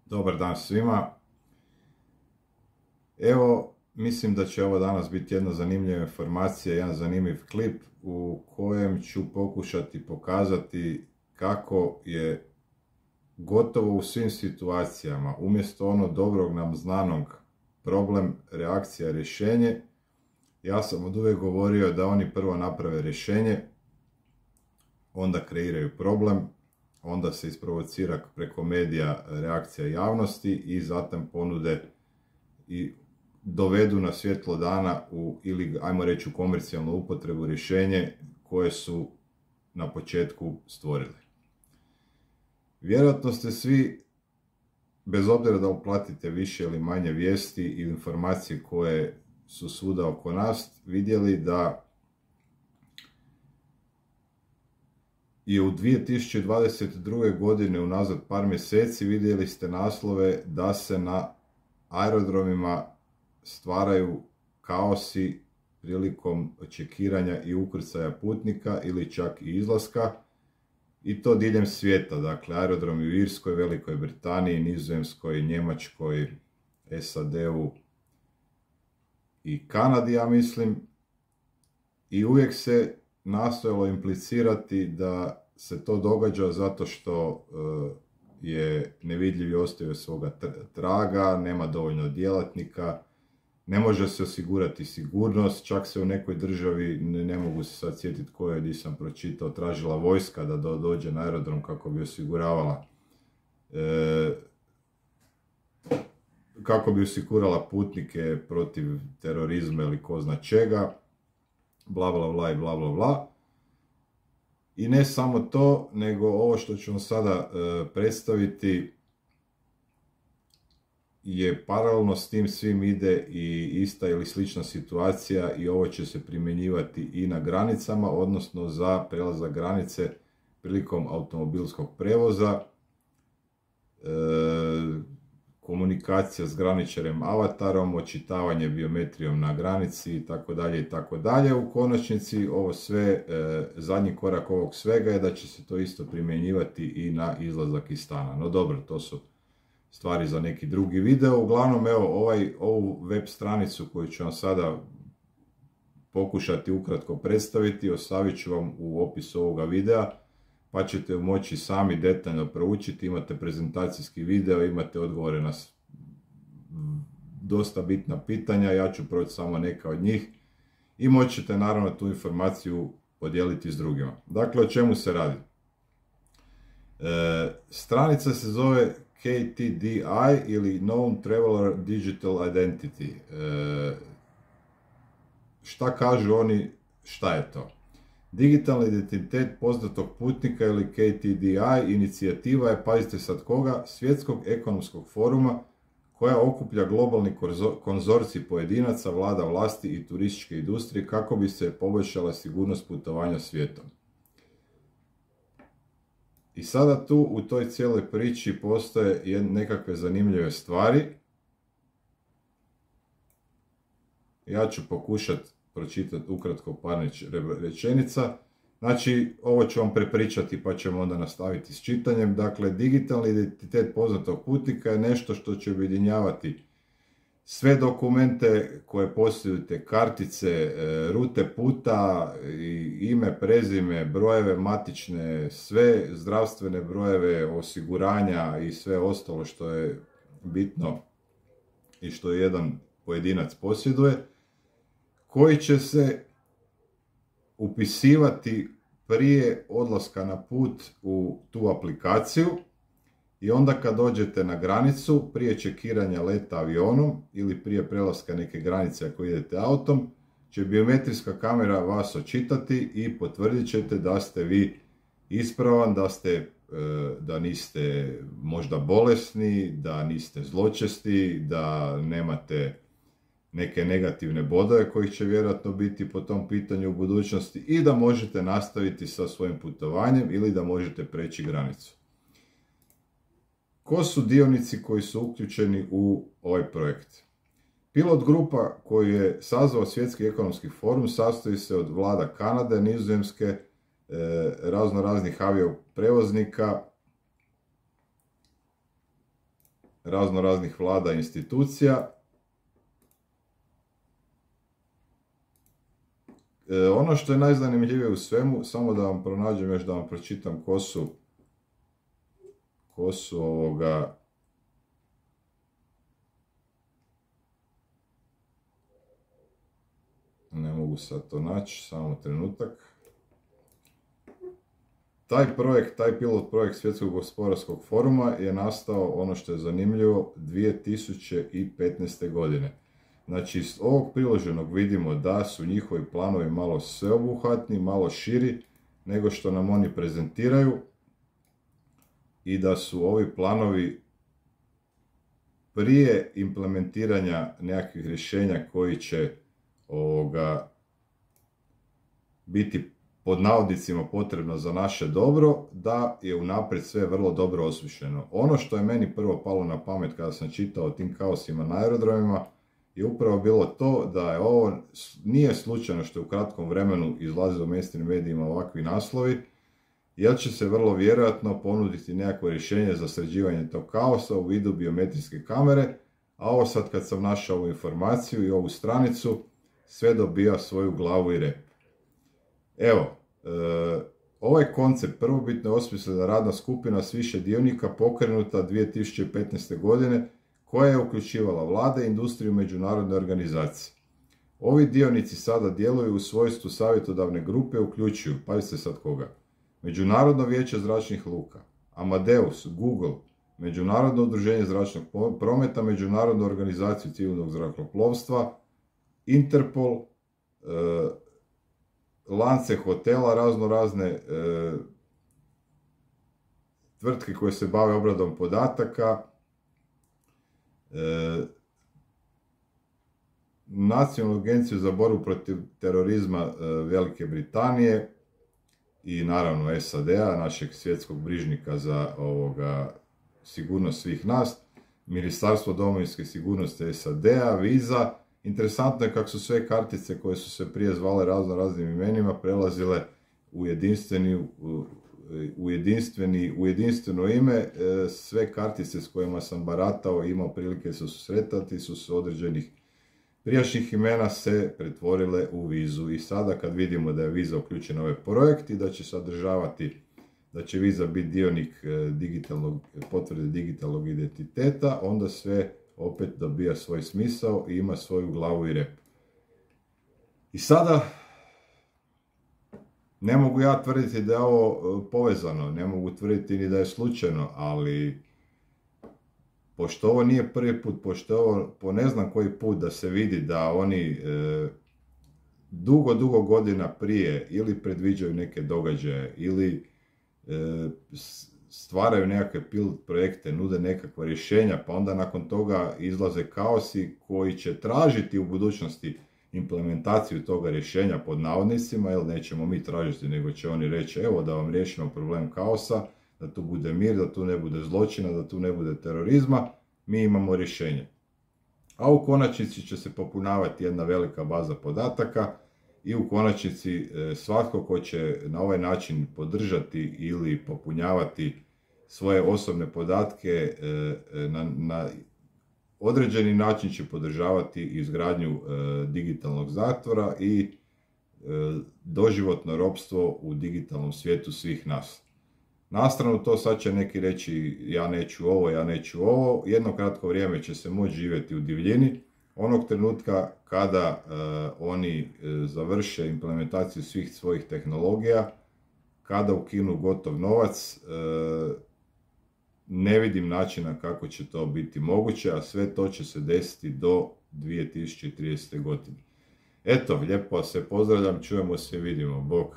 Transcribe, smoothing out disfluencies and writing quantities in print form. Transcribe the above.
Dobar dan svima. Evo, mislim da će ovo danas biti jedna zanimljiva informacija, jedan zanimljiv klip u kojem ću pokušati pokazati kako je gotovo u svim situacijama, umjesto ono dobrog nam znanog problem, reakcija, rješenje. Ja sam od uvijek govorio da oni prvo naprave rješenje, onda kreiraju problem, onda se isprovocira preko medija reakcija javnosti i zatim ponude i dovedu na svjetlo dana ili ajmo reći u komercijalnu upotrebu rješenje koje su na početku stvorili. Vjerojatno ste svi, bez obzira da uplatite više ili manje vijesti i informacije koje su svuda oko nas, vidjeli da i u 2022. godine, unazad par mjeseci, vidjeli ste naslove da se na aerodromima stvaraju kaosi prilikom čekiranja i ukrcaja putnika ili čak i izlaska, i to diljem svijeta. Dakle, aerodromi u Irskoj, Velikoj Britaniji, Nizozemskoj, Njemačkoj, SAD-u i Kanadi, ja mislim, i uvijek se nastojalo implicirati da se to događa zato što je nevidljivi ostaju svoga traga, nema dovoljno djelatnika, ne može se osigurati sigurnost, čak se u nekoj državi, ne mogu se sad sjetiti kojoj, gdje sam pročitao, tražila vojska da dođe na aerodrom kako bi osiguravala putnike protiv terorizma ili ko zna čega, bla bla bla i bla bla bla. I ne samo to, nego ovo što ću vam sada predstaviti je paralelno s tim svim ide i ista ili slična situacija, i ovo će se primjenjivati i na granicama, odnosno za prelazak granice prilikom automobilskog prevoza, komunikacija s graničarem avatarom, očitavanje biometrijom na granici itd. itd. U konačnici ovo sve, zadnji korak ovog svega je da će se to isto primjenjivati i na izlazak iz stana. No dobro, to su stvari za neki drugi video. Uglavnom, evo, ovu web stranicu koju ću vam sada pokušati ukratko predstaviti, ostavit ću vam u opisu ovoga videa, pa ćete moći sami detaljno proučiti. Imate prezentacijski video, imate odgovore na dosta bitna pitanja, ja ću proći samo neka od njih i moćete naravno tu informaciju podijeliti s drugima. Dakle, o čemu se radi? Stranica se zove KTDI ili Known Traveler Digital Identity. Šta kažu oni, šta je to? Digitalni identitet poznatog putnika ili KTDI inicijativa je, pazite sad koga, Svjetskog ekonomskog foruma koja okuplja globalni konzorcij pojedinaca, vlada, vlasti i turističke industrije kako bi se poboljšala sigurnost putovanja svijetom. I sada tu u toj cijeloj priči postoje nekakve zanimljive stvari. Ja ću pokušati pročitati ukratko par rečenica. Znači, ovo ću vam prepričati pa ćemo onda nastaviti s čitanjem. Dakle, digitalni identitet poznatog putnika je nešto što će objedinjavati sve dokumente koje posjedujete, kartice, rute puta, ime, prezime, brojeve matične, sve zdravstvene brojeve, osiguranja i sve ostalo što je bitno i što jedan pojedinac posjeduje, koji će se upisivati prije odlaska na put u tu aplikaciju, i onda kad dođete na granicu, prije čekiranja leta avionom ili prije prelaska neke granice ako idete autom, će biometrijska kamera vas očitati i potvrdit ćete da ste vi ispravan, da niste možda bolesni, da niste zločesti, da nemate neke negativne bodove kojih će vjerojatno biti po tom pitanju u budućnosti, i da možete nastaviti sa svojim putovanjem ili da možete preći granicu. Ko su dionici koji su uključeni u ovaj projekt? Pilot grupa koju je sazvao Svjetski ekonomski forum sastoji se od vlada Kanade, Nizozemske, razno raznih avioprevoznika, razno raznih vlada i institucija. Ono što je najzanimljivije u svemu, samo da vam pronađem još da vam pročitam ko su ne mogu sad to naći, samo trenutak. Taj pilot projekt Svjetskog gospodarskog foruma je nastao, ono što je zanimljivo, 2015. godine. Znači, iz ovog priloženog vidimo da su njihovi planovi malo sveobuhvatni, malo širi nego što nam oni prezentiraju i da su ovi planovi prije implementiranja nekakvih rješenja koji će biti pod navodnicima potrebno za naše dobro, da je unaprijed sve vrlo dobro osmišljeno. Ono što je meni prvo palo na pamet kada sam čitao o tim kaosima na aerodromima je upravo bilo to da je ovo nije slučajno što je u kratkom vremenu izlazilo u mainstream medijima ovakvi naslovi, jer će se vrlo vjerojatno ponuditi nekakvo rješenje za sređivanje tog kaosa u vidu biometrijske kamere, a ovo sad kad sam našao ovu informaciju i ovu stranicu, sve dobija svoju glavu i rep. Evo, ovaj koncept prvobitno je osmislena radna skupina s više dionika pokrenuta 2015. godine, koja je uključivala vlade, industriju i međunarodne organizacije. Ovi dionici sada djeluju u svojstvu savjetodavne grupe, uključuju, pazite sad koga, Međunarodno vijeće zračnih luka, Amadeus, Google, Međunarodno udruženje zračnog prometa, Međunarodnu organizaciju civilnog zrakoplovstva, Interpol, lance hotela, razno razne tvrtke koje se bave obradom podataka, Nacionalnu agenciju za borbu protiv terorizma Velike Britanije i naravno SAD-a, našeg svjetskog brižnika za sigurnost svih nas, Ministarstvo domovinske sigurnosti SAD-a, Visa. Interesantno je kako su sve kartice koje su se prije zvale razno raznim imenima prelazile u jedinstveno ime. Sve kartice s kojima sam baratao i imao prilike se susretati su s određenih prijašnjih imena se pretvorile u Vizu. I sada kad vidimo da je Visa uključena u ovaj projekt i da će sadržavati, da će Visa biti dionik potvrde digitalnog identiteta, onda sve opet dobija svoj smisao i ima svoju glavu i rep. I sada, ne mogu ja tvrditi da je ovo povezano, ne mogu tvrditi ni da je slučajno, ali pošto ovo nije prvi put, pošto je ovo po ne znam koji put da se vidi da oni dugo godina prije ili predviđaju neke događaje ili stvaraju nekakve pilot projekte, nude nekakva rješenja, pa onda nakon toga izlaze kaosi koji će tražiti u budućnosti implementaciju toga rješenja pod navodnicima, jer nećemo mi tražiti, nego će oni reći evo da vam riješimo problem kaosa, da tu bude mir, da tu ne bude zločina, da tu ne bude terorizma, mi imamo rješenje. A u konačnici će se popunjavati jedna velika baza podataka i u konačnici svatko ko će na ovaj način podržati ili popunjavati svoje osobne podatke na određeni način će podržavati izgradnju digitalnog zatvora i doživotno ropstvo u digitalnom svijetu svih nas. Na stranu to sad će neki reći ja neću ovo, jedno kratko vrijeme će se moći živjeti u divljini, onog trenutka kada oni završe implementaciju svih svojih tehnologija, kada ukinu gotov novac, ne vidim načina kako će to biti moguće, a sve to će se desiti do 2030. godine. Eto, lijepo se pozdravljam, čujemo se, vidimo, bok.